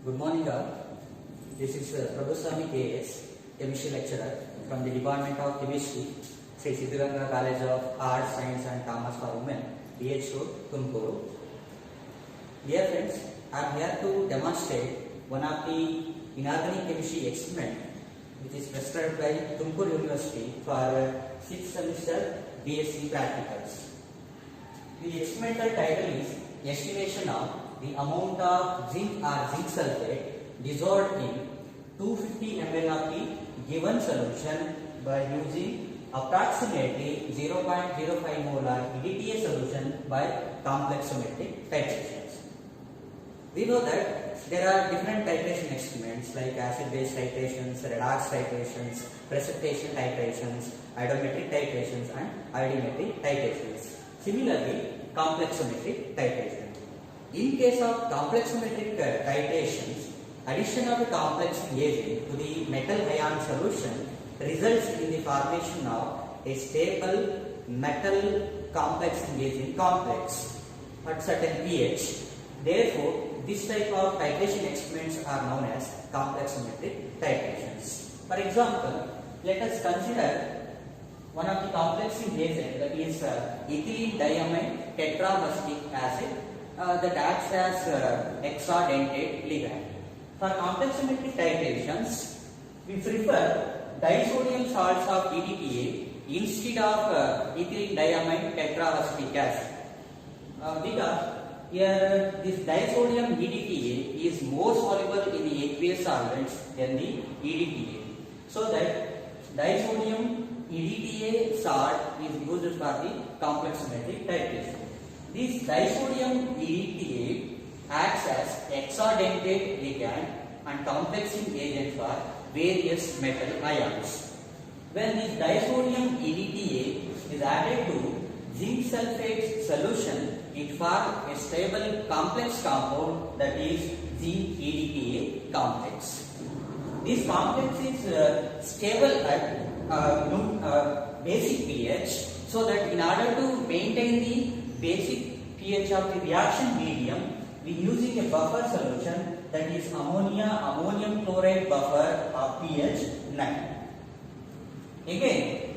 Good morning all. This is Prabhuswamy KS, Chemistry Lecturer from the Department of Chemistry, Sri Siddhaganga College of Arts, Science and Commerce for Women, PH Road, Tumkuru. Dear friends, I am here to demonstrate one of the inorganic chemistry experiment which is prescribed by Tumkuru University for 6th semester BSc practicals. The experimental title is estimation of the amount of zinc or zinc sulfate dissolved in 250 ml of the given solution by using approximately 0.05 molar EDTA solution by complexometric titrations. We know that there are different titration experiments like acid-base titrations, redox titrations, precipitation titrations, iodometric titrations and iodometric titrations. Similarly, complexometric titration. In case of complexometric titrations, addition of a complex reagent to the metal ion solution results in the formation of a stable metal complex reagent complex at certain pH. Therefore, this type of titration experiments are known as complexometric titrations. For example, let us consider one of the complexing reagent, that is ethylene diamine tetravastatic acid that acts as hexadentate ligand. For complexometric titrations, we prefer disodium salts of EDTA instead of ethylene diamine tetravastatic acid because here this disodium EDTA is more soluble in the aqueous solvents than the EDTA. So that disodium EDTA salt is used for the complexometric titration. This disodium EDTA acts as hexadentate ligand and complexing agent for various metal ions. When this disodium EDTA is added to zinc sulfate solution, it forms a stable complex compound, that is zinc EDTA complex. This complex is stable at basic pH, so that in order to maintain the basic pH of the reaction medium, we are using a buffer solution, that is ammonium chloride buffer of pH 9. Again,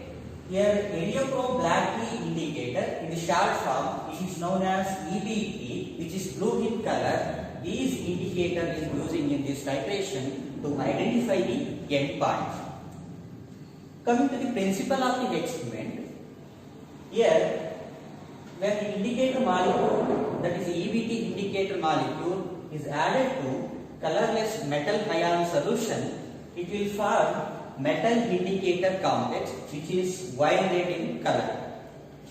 here Heliochrome black key indicator, in the short form it is known as EBT, which is blue in color. This indicator is using in this titration to identify the endpoint. Coming to the principle of the experiment, here when the indicator molecule, that is the EBT indicator molecule, is added to colorless metal ion solution, it will form metal indicator complex, which is wine red in color.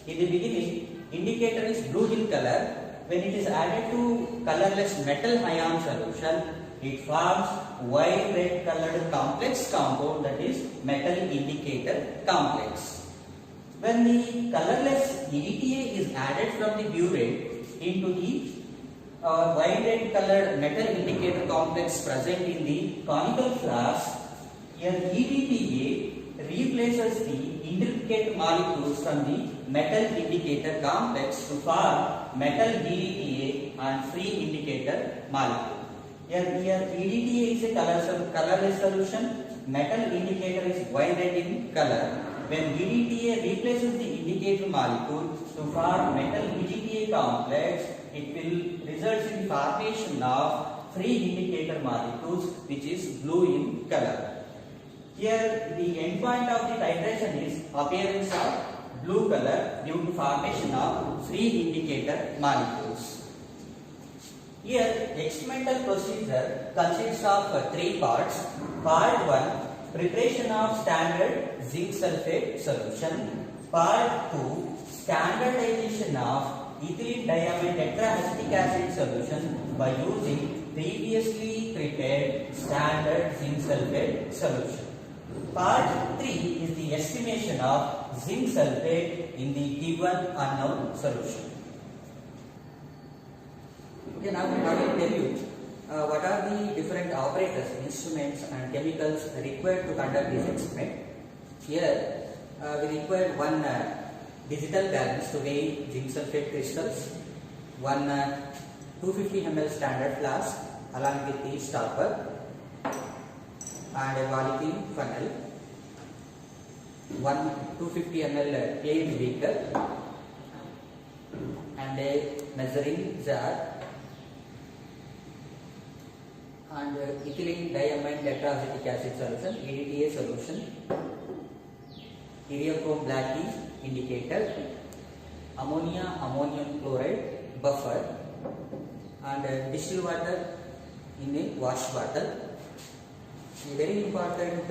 In the beginning, indicator is blue in color. When it is added to colorless metal ion solution, it forms wine red colored complex compound, that is metal indicator complex. When the colorless EDTA is added from the burette into the wine red colored metal indicator complex present in the conical flask, here EDTA replaces the indicate molecules from the metal indicator complex to form metal EDTA and free indicator molecule. Here EDTA is a colorless solution, metal indicator is wine red in color. When EDTA replaces the indicator molecule to form metal EDTA complex, it will result in the formation of free indicator molecules, which is blue in color. Here the endpoint of the titration is appearance of blue color due to formation of free indicator molecules. Here experimental procedure consists of 3 parts. Part 1, preparation of standard zinc sulfate solution. Part 2, standardization of ethylene diamine tetraacetic acid solution by using previously prepared standard zinc sulfate solution. Part 3 is the estimation of zinc sulfate in the given unknown solution. Okay, now I will tell you what are the different operators, instruments and chemicals required to conduct this experiment. Here we require one digital balance to weigh zinc sulfate crystals, one 250 ml standard flask, along with the stopper and a polythene funnel, one 250 ml plain beaker and a measuring jar and ethylene diamine tetraacetic acid solution, EDTA solution, iriochrome black key indicator, ammonia ammonium chloride buffer and distilled water in a wash bottle. A very important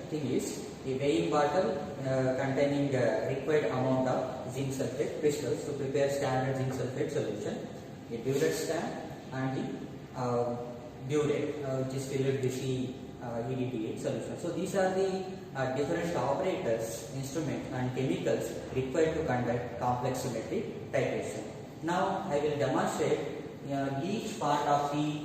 thing is a weighing bottle containing required amount of zinc sulfate crystals to prepare standard zinc sulfate solution, a burette stand and the burette which is filled with the EDTA solution. So these are the different operators, instruments and chemicals required to conduct complex symmetric titration. Now I will demonstrate each part of the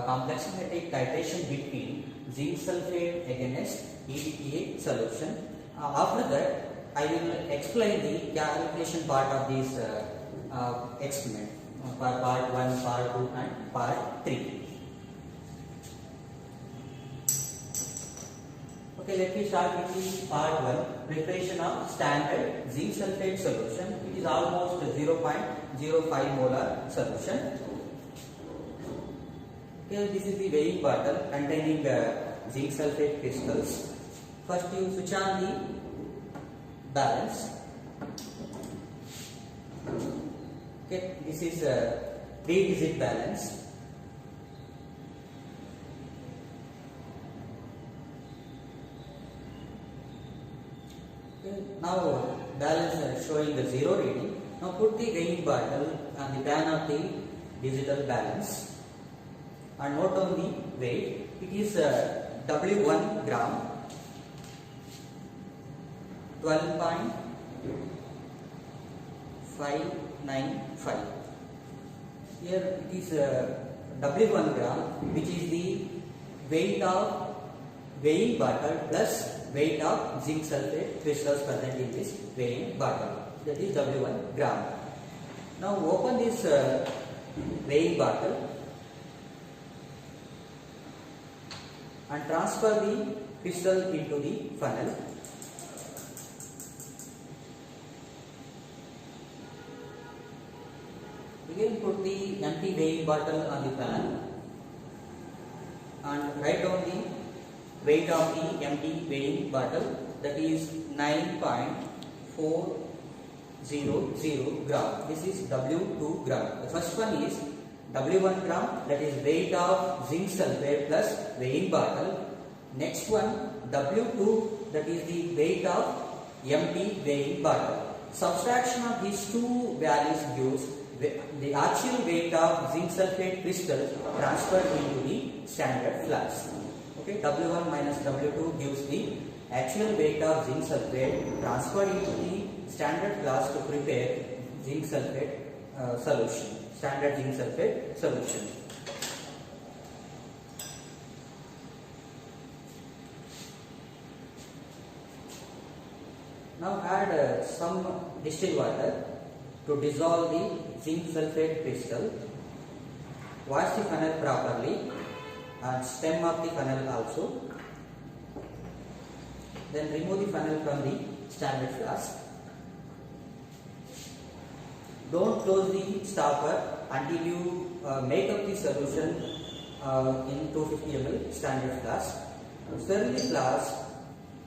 complex symmetric titration between zinc sulfate against EDTA solution. After that, I will explain the calculation part of this experiment, part 1, part 2 and part 3. Okay, let me start with the part 1, preparation of standard zinc sulfate solution. It is almost 0.05 molar solution. Okay, this is the weighing bottle containing zinc sulfate crystals. First you switch on the balance. Okay, this is 3-digit balance. Okay, now balance showing the 0 reading. Now put the weighing bottle on the pan of the digital balance and note down the weight. It is W1 gram, 12.595. Here it is W1 gram, which is the weight of weighing bottle plus weight of zinc sulfate crystals present in this weighing bottle. That is W1 gram. Now open this weighing bottle and transfer the crystal into the funnel. Again put the empty weighing bottle on the pan and write down the weight of the empty weighing bottle, that is 9.400 gram. This is W2 gram. The first one is W1 gram, that is weight of zinc sulfate plus weighing bottle. Next one W2, that is the weight of empty weighing bottle. Subtraction of these two values gives the actual weight of zinc sulfate crystal transferred into the standard flask. Okay, W1 minus W2 gives the actual weight of zinc sulfate transferred into the standard flask to prepare zinc sulfate solution. Standard zinc sulfate solution. Now add some distilled water to dissolve the zinc sulfate crystal. Wash the funnel properly and stem of the funnel also. Then remove the funnel from the standard flask. Don't close the stopper until you make up the solution in 250 ml standard flask. Stir the flask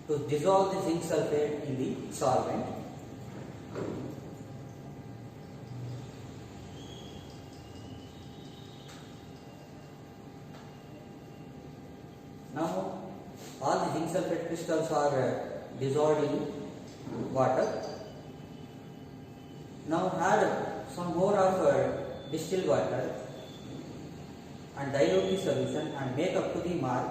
to dissolve the zinc sulfate in the solvent. Now all the zinc sulfate crystals are dissolved in water. Now add some more of distilled water and dilute the solution and make up to the mark.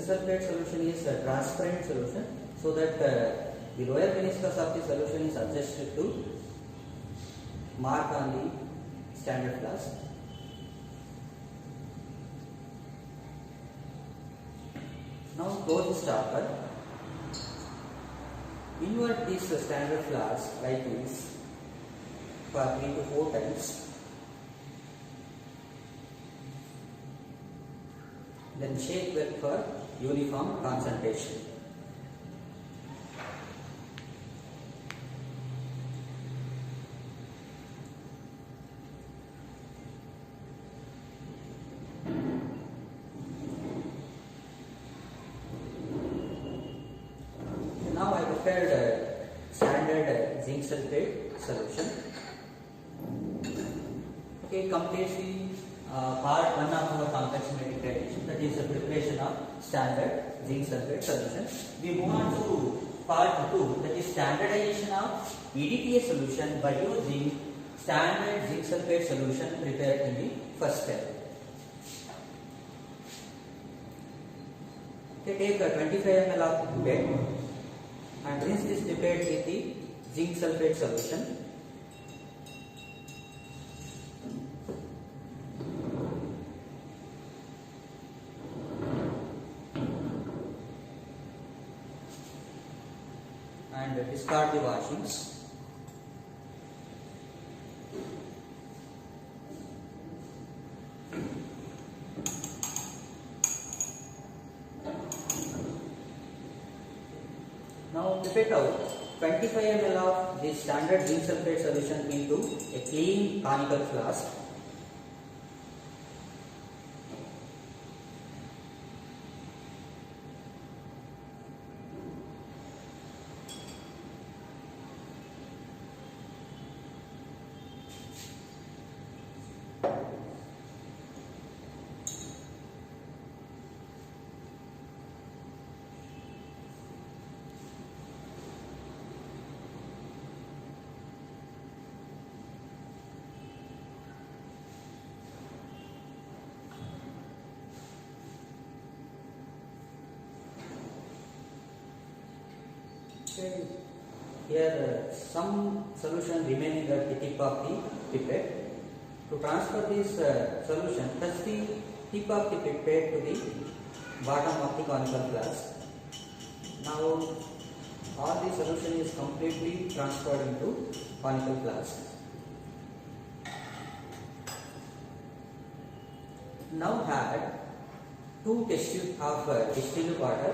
sulfate solution is a transparent solution, so that the lower meniscus of the solution is adjusted to mark on the standard flask. Now close the stopper. Invert this standard flask like this for 3 to 4 times. Then shake well for uniform concentration. Now I prepared a standard zinc sulfate solution. Okay, completely part 1 of our complex medication, that is the preparation of standard zinc sulfate solution. We move on to part 2, that is standardization of EDTA solution by using standard zinc sulfate solution prepared in the first step. Okay, take a 25 ml of pipette and rinse this pipette with the zinc sulfate solution. And discard the washings. Now pipette out 25 ml of this standard zinc sulfate solution into a clean conical flask. Okay. Here some solution remaining at the tip of the pipette. To transfer this solution, touch the tip of the pipette to the bottom of the conical flask. Now all the solution is completely transferred into conical flask. Now add 2 test tubes of distilled water.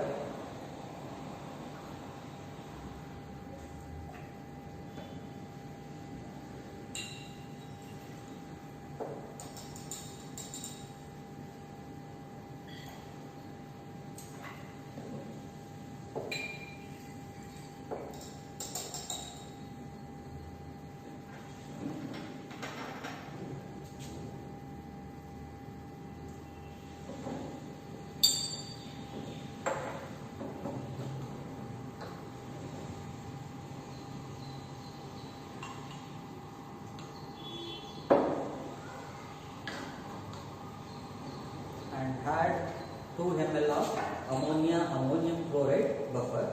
And add 2 ml of ammonium chloride buffer.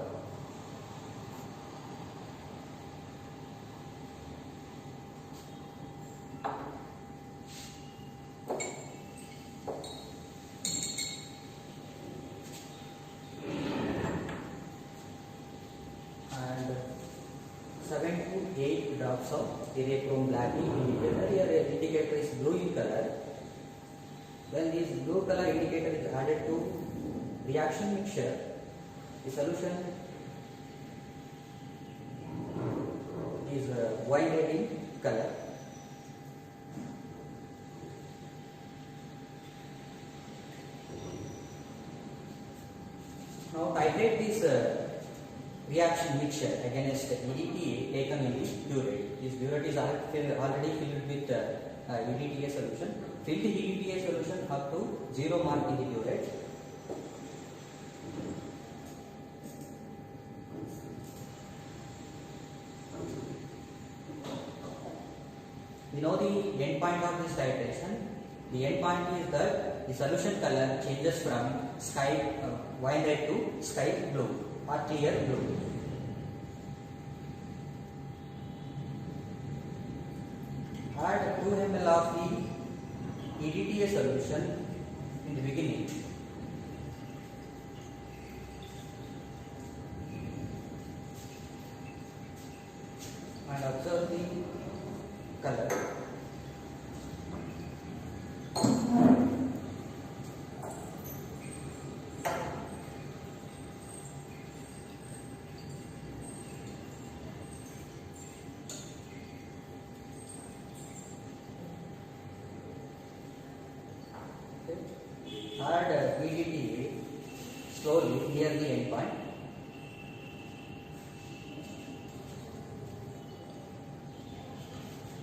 And 7 to 8 drops of erythrone black indicator. Here indicator is blue in color. When this blue color indicator is added to reaction mixture, the solution is wine red in color. Now titrate this reaction mixture against EDTA taken in the burette. This burette is already filled with EDTA solution. Fill the EDTA solution up to 0 mark in the burette. We know the end point of this titration. The end point is that the solution color changes from wine red to sky blue or clear blue. Add 2 ml of the EDTA solution in the beginning. And observe the color. Add EDTA slowly near the end point.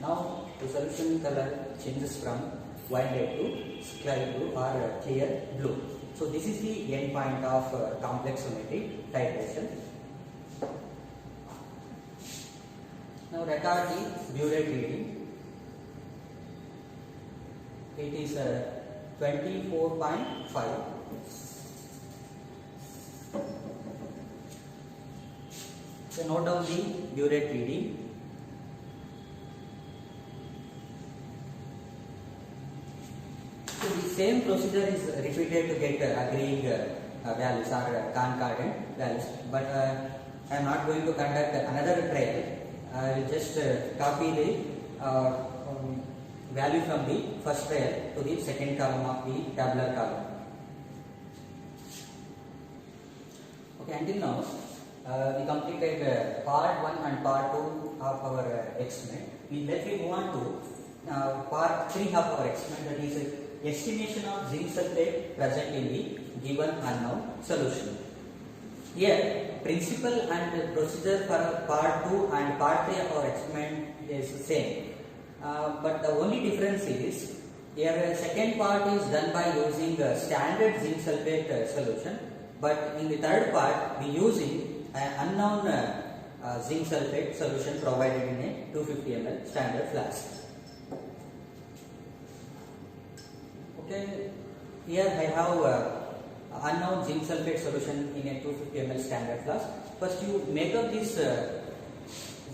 Now the solution color changes from wine red to sky blue or clear blue. So this is the end point of complex symmetry titration. Now record the burette reading. It is 24.5. So note down the burette reading. So the same procedure is repeated to get agreeing values or concordant values, but I am not going to conduct another trial. I will just copy the value from the first trial to the second column of the tabular column. Okay, until now we completed part 1 and part 2 of our experiment. Let me move on to part 3 of our experiment, that is estimation of zinc sulfate present in the given unknown solution. Here principle and procedure for part 2 and part 3 of our experiment is the same. But the only difference is here second part is done by using standard zinc sulfate solution, but in the third part we using an unknown zinc sulfate solution provided in a 250 ml standard flask. Okay, here I have unknown zinc sulfate solution in a 250 ml standard flask. First you make up this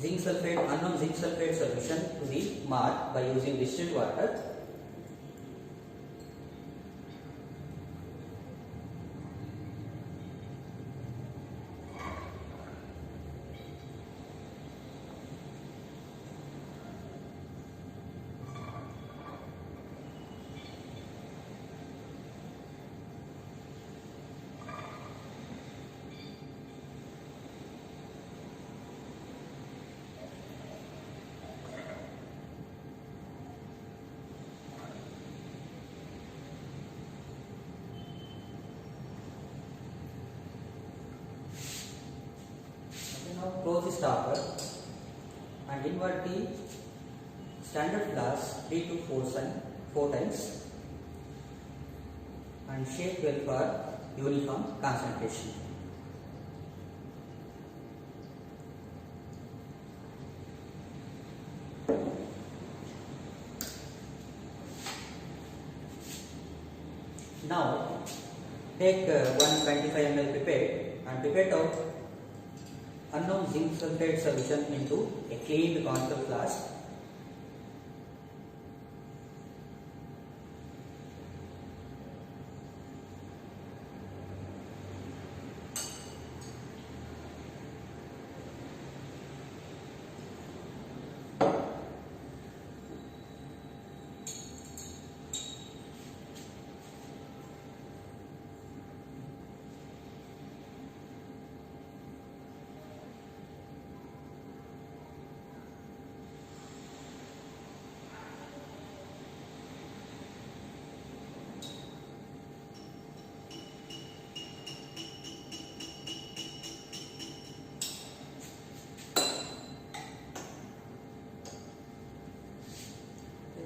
unknown zinc sulfate solution to the mark by using distilled water. Now close the stopper and invert the standard flask 3 to 4 times and shake well for uniform concentration. Now take 125 ml pipette and pipette out unknown zinc sulfate solution into a cleaned conical flask.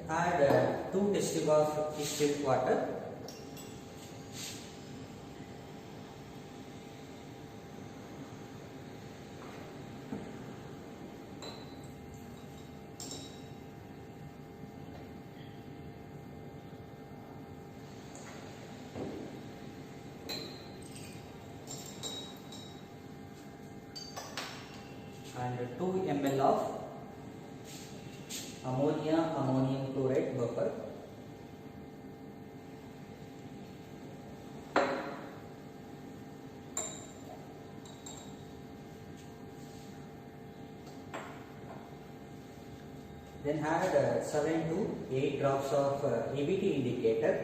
Add 2 test tubes of distilled water. and 2 ml of ammonium chloride buffer. Then add 7 to 8 drops of EBT indicator.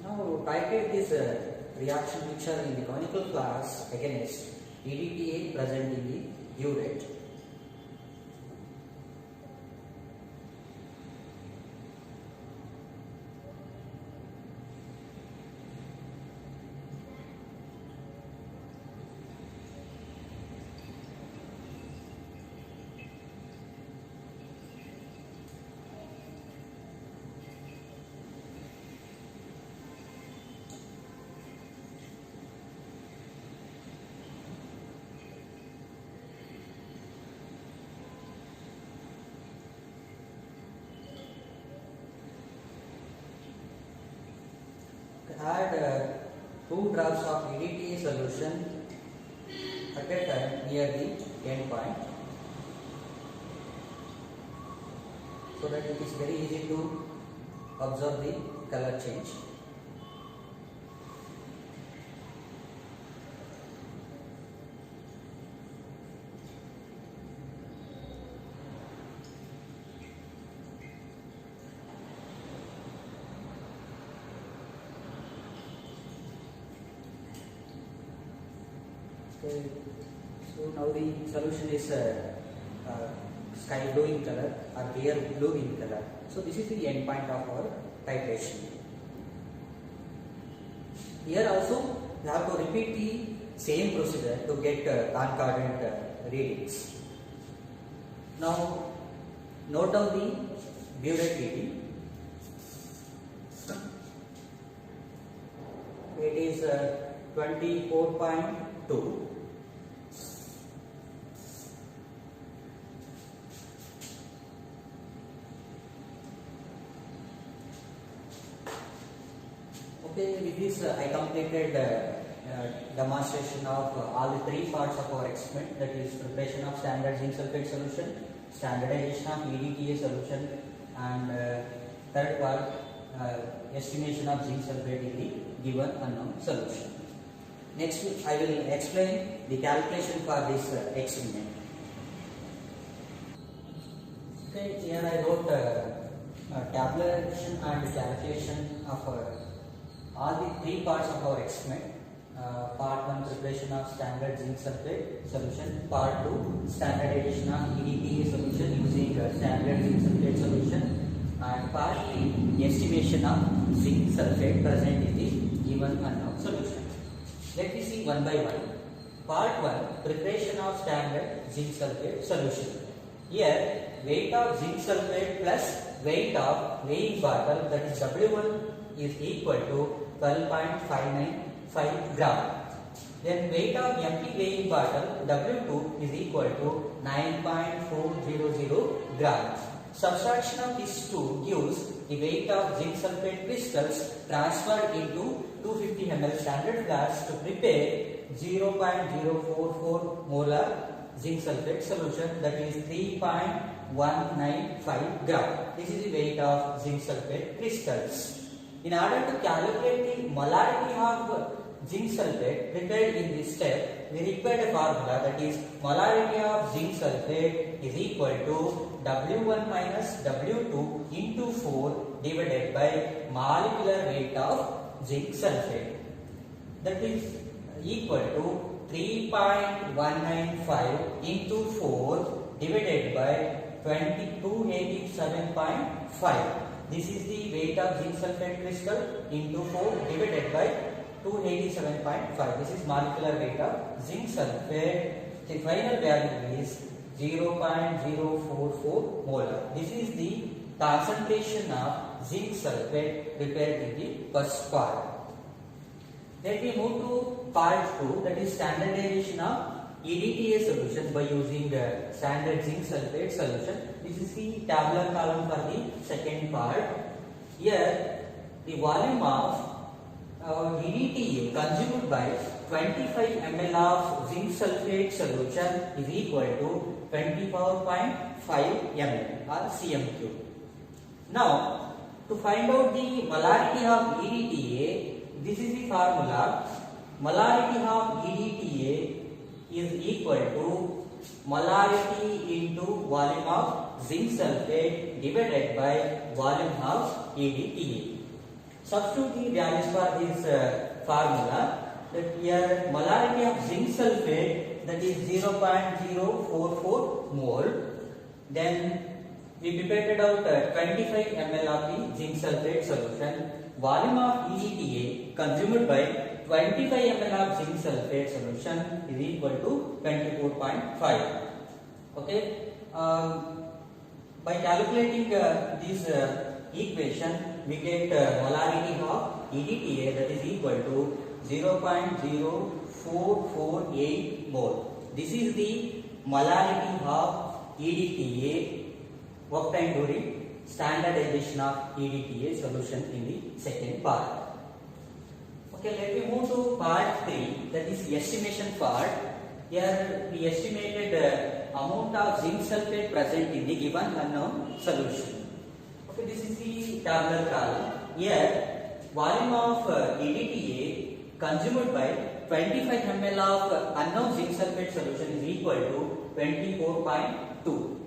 Now titrate this reaction mixture in the canonical class against EDTA present in the urate. Add 2 drops of EDTA solution at a time near the end point, so that it is very easy to observe the color change. Okay, so now the solution is sky blue in color or clear blue in color. So this is the end point of our titration. Here also we have to repeat the same procedure to get concordant readings. Now note down the burette reading. It is 24.2. Okay, with this I completed demonstration of all the 3 parts of our experiment, that is preparation of standard zinc sulfate solution, standardization of EDTA solution, and third part estimation of zinc sulfate in the given unknown solution. Next I will explain the calculation for this experiment. Okay, here I wrote tabulation and calculation of all the 3 parts of our experiment. Part 1 preparation of standard zinc sulfate solution, part 2 standardization of EDTA solution using standard zinc sulfate solution, and part 3 estimation of zinc sulfate present in the given unknown solution. Let me see one by one. Part 1 preparation of standard zinc sulfate solution. Here weight of zinc sulfate plus weight of weighing bottle, that is W1, is equal to 12.595 gram. Then weight of empty weighing bottle W2 is equal to 9.400 grams. Subtraction of these two gives the weight of zinc sulfate crystals transferred into 250 ml standard flask to prepare 0.044 molar zinc sulfate solution, that is 3.195 gram. This is the weight of zinc sulfate crystals. In order to calculate the molarity of zinc sulfate prepared in this step, we require a formula, that is molarity of zinc sulfate is equal to W1 minus W2 into 4 divided by molecular weight of zinc sulfate. That is equal to 3.195 into 4 divided by 287.5. This is the weight of zinc sulfate crystal into 4 divided by 287.5. This is molecular weight of zinc sulfate. The final value is 0.044 molar. This is the concentration of zinc sulfate prepared in the first part. Then we move to part 2, that is standardization of EDTA solution by using standard zinc sulfate solution. This is the tabular column for the second part. Here the volume of DDTA consumed by 25 ml of zinc sulfate solution is equal to 24.5 ml or cm cube. Now, to find out the molarity of EDTA, this is the formula. Molarity of EDTA is equal to molarity into volume of zinc sulfate divided by volume of EDTA. Substitute the values for this formula. That here molarity of zinc sulfate, that is 0.044 mole. Then we prepared out 25 ml of the zinc sulfate solution. Volume of EDTA consumed by 25 ml of zinc sulfate solution is equal to 24.5. Okay. By calculating this equation, we get molarity of EDTA, that is equal to 0.0448 mole. This is the molarity of EDTA obtained during standardization of EDTA solution in the second part. Okay, let me move to part 3, that is estimation part. Here we estimated amount of zinc sulfate present in the given unknown solution. Okay, this is the tabular column. Here, volume of EDTA consumed by 25 ml of unknown zinc sulfate solution is equal to 24.2.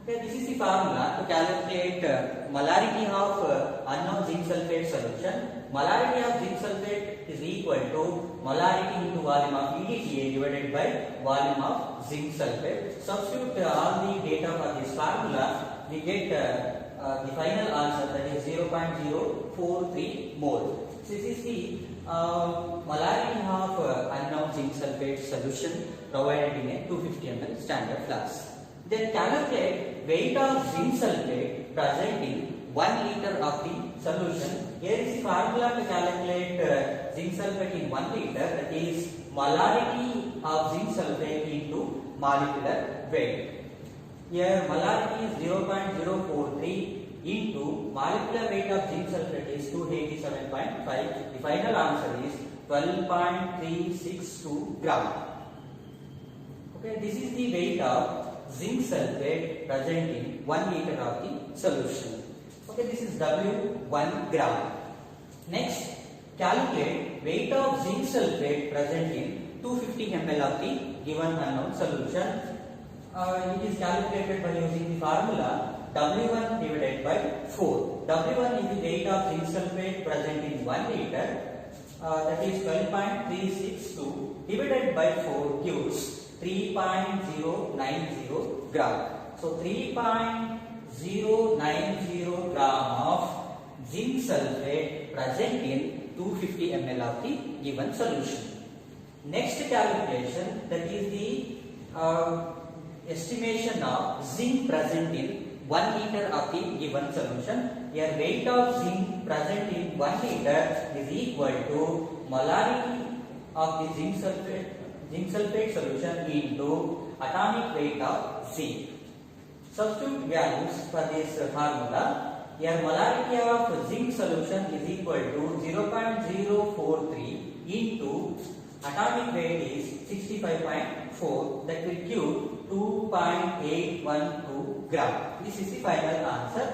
Okay, this is the formula to calculate molarity of unknown zinc sulfate solution. Molarity of zinc sulfate is equal to molarity into volume of EDTA divided by volume of zinc sulfate. Substitute all the data for this formula. We get the final answer, that is 0.043 mole. This is the molarity of unknown zinc sulfate solution provided in a 250 ml standard flask. Then calculate weight of zinc sulfate present in 1 liter of the solution. Here is the formula to calculate zinc sulfate in 1 liter, that is molarity of zinc sulfate into molecular weight. Here molarity is 0.043 into molecular weight of zinc sulfate is 287.5. The final answer is 12.362 gram. Okay, this is the weight of zinc sulfate present in 1 liter of the solution. Okay, this is W1 gram. Next, calculate weight of zinc sulfate present in 250 ml of the given unknown solution. It is calculated by using the formula W1 divided by 4. W1 is the weight of zinc sulfate present in 1 liter, that is 12.362 divided by 4 gives 3.090 gram. So 3.090 gram of zinc sulfate present in 250 ml of the given solution. Next calculation, that is the estimation of zinc present in 1 liter of the given solution. Here weight of zinc present in 1 liter is equal to molarity of the zinc sulfate solution into atomic weight of zinc. Substitute values for this formula. Here molarity of zinc solution is equal to 0.043 into atomic weight is 65.4, that will give 2.812 gram. This is the final answer.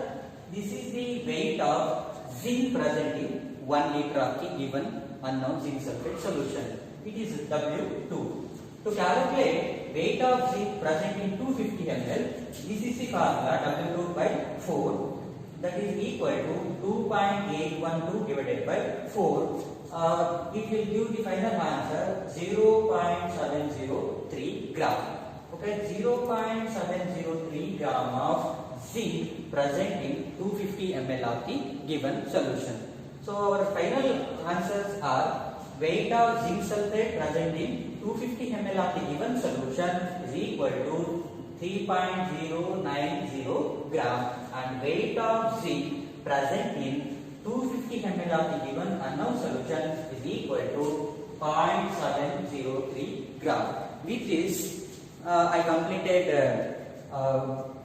This is the weight of zinc present in 1 liter of the given unknown zinc sulfate solution. It is W2. To calculate weight of zinc present in 250 ml, this is the formula W2 by 4, that is equal to 2.812 divided by 4. It will give the final answer 0.703 gram. Okay, 0.703 gram of zinc present in 250 ml of the given solution. So our final answers are weight of zinc sulfate present in 250 ml of the given solution is equal to 3.090 gram, and weight of zinc present in 250 ml of the given unknown solution is equal to 0.703 gram. With this, I completed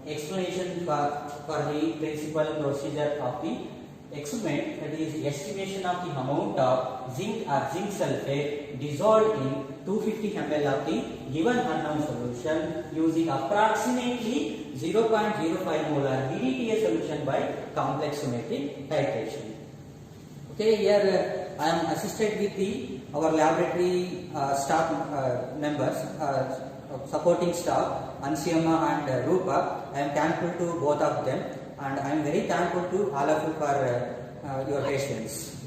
explanation for the principal procedure of the Experiment, that is estimation of the amount of zinc or zinc sulfate dissolved in 250 ml of the given unknown solution using approximately 0.05 molar DDTA solution by complex symmetric titration. Okay, here I am assisted with our laboratory staff members, supporting staff, Ansiama and Rupa. I am thankful to both of them, and I am very thankful to all of you for your patience.